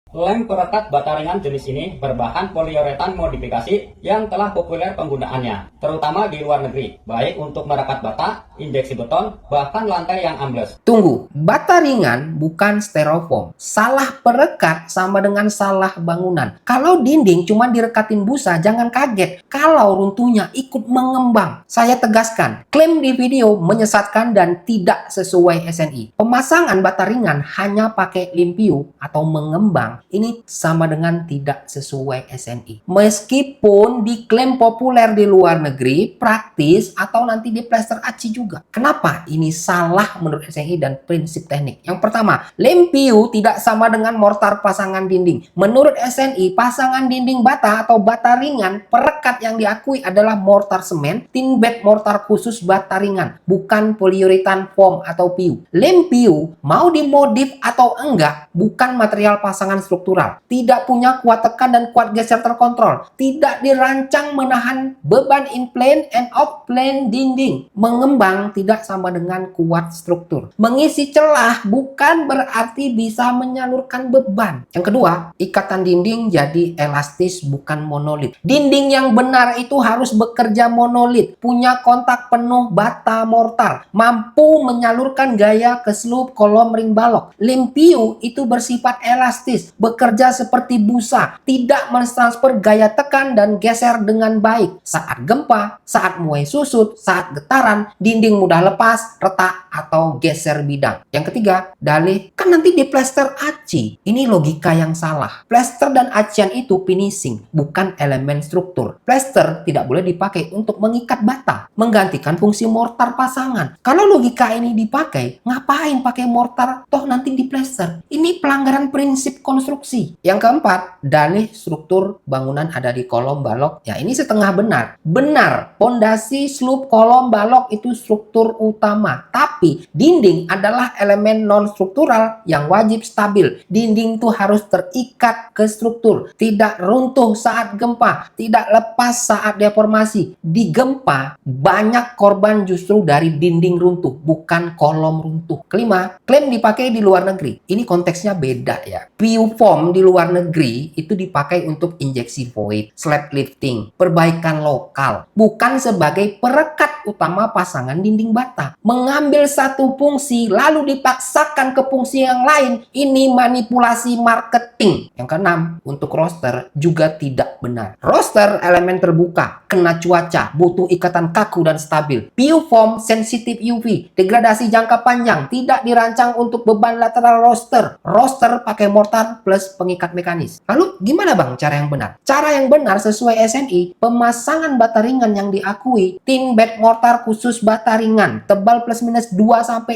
Lem perekat bata ringan jenis ini berbahan poliuretan modifikasi yang telah populer penggunaannya, terutama di luar negeri, baik untuk merekat bata, injeksi beton, bahkan lantai yang ambles. Tunggu, bata ringan bukan styrofoam. Salah perekat sama dengan salah bangunan. Kalau dinding cuma direkatin busa, jangan kaget kalau runtuhnya ikut mengembang. Saya tegaskan, klaim di video menyesatkan dan tidak sesuai SNI. Pemasangan bata ringan hanya pakai limpiu atau mengembang, ini sama dengan tidak sesuai SNI. Meskipun diklaim populer di luar negeri, praktis atau nanti di plester aci juga. Kenapa ini salah menurut SNI dan prinsip teknik? Yang pertama, limpiu tidak sama dengan mortar pasangan dinding. Menurut SNI, pasangan dinding bata atau bata ringan perekat yang diakui adalah mortar semen, thin bed mortar khusus bata ringan, bukan poliuretan foam atau piu. Limpiu mau dimodif atau enggak, bukan material pasangan struktural, tidak punya kuat tekan dan kuat geser terkontrol, tidak dirancang menahan beban in plane and out plane dinding. Mengembang tidak sama dengan kuat struktur. Mengisi celah bukan berarti bisa menyalurkan beban. Yang kedua, ikatan dinding jadi elastis bukan monolit. Dinding yang benar itu harus bekerja monolit, punya kontak penuh bata mortar, mampu menyalurkan gaya ke slope kolom ring balok. Limpiu itu bersifat elastis, bekerja seperti busa, tidak mentransfer gaya tekan dan geser dengan baik. Saat gempa, saat muai susut, saat getaran, dinding mudah lepas, retak, atau geser bidang. Yang ketiga, dalih, kan nanti di plester aci. Ini logika yang salah. Plester dan acian itu finishing, bukan elemen struktur. Plester tidak boleh dipakai untuk mengikat bata, menggantikan fungsi mortar pasangan. Kalau logika ini dipakai, ngapain pakai mortar, toh nanti di plester. Ini pelanggaran prinsip konstruksi. Yang keempat, dalih struktur bangunan ada di kolom balok. Ya, ini setengah benar. Benar, pondasi slope kolom balok itu struktur utama. Tapi dinding adalah elemen non-struktural yang wajib stabil. Dinding itu harus terikat ke struktur, tidak runtuh saat gempa, tidak lepas saat deformasi. Di gempa, banyak korban justru dari dinding runtuh, bukan kolom runtuh. Kelima, klaim dipakai di luar negeri. Ini konteksnya beda ya. PU foam di luar negeri itu dipakai untuk injeksi void, slab lifting, perbaikan lokal, bukan sebagai perekat utama pasangan dinding bata. Mengambil satu fungsi lalu dipaksakan ke fungsi yang lain, ini manipulasi marketing. Yang keenam, untuk roster juga tidak benar. Roster elemen terbuka, kena cuaca, butuh ikatan kaku dan stabil. PU foam sensitif UV, degradasi jangka panjang, tidak dirancang untuk beban lateral roster. Roster pakai mortar plus pengikat mekanis. Lalu gimana bang cara yang benar? Cara yang benar sesuai SNI, pemasangan bata ringan yang diakui, thin bed mortar khusus bata ringan, tebal plus minus 2-3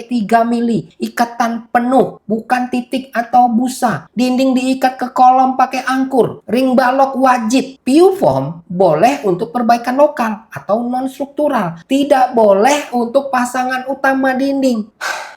mili, ikatan penuh, bukan titik atau busa. Dinding diikat ke kolom pakai angkur, ring balok wajib. PU foam boleh untuk perbaikan lokal atau non struktural, tidak boleh untuk pasangan utama dinding.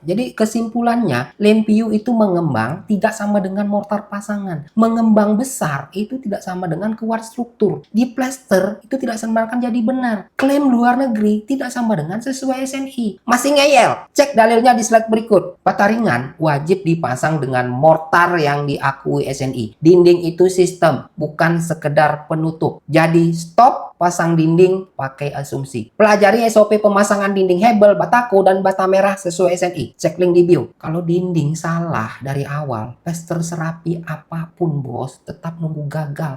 Jadi kesimpulannya, lem PU itu mengembang tidak sama dengan mortar pasangan. Mengembang besar itu tidak sama dengan kuat struktur. Di plester itu tidak semakan jadi benar. Klaim luar negeri tidak sama dengan sesuai SNI. Masih ngeyel? Cek dalilnya di slide berikut. Bata ringan wajib dipasang dengan mortar yang diakui SNI. Dinding itu sistem, bukan sekedar penutup. Jadi stop pasang dinding pakai asumsi. Pelajari SOP pemasangan dinding hebel, batako, dan bata merah sesuai SNI. Cek link di bio. Kalau dinding salah dari awal, plester serapi apapun bos, tetap nunggu gagal.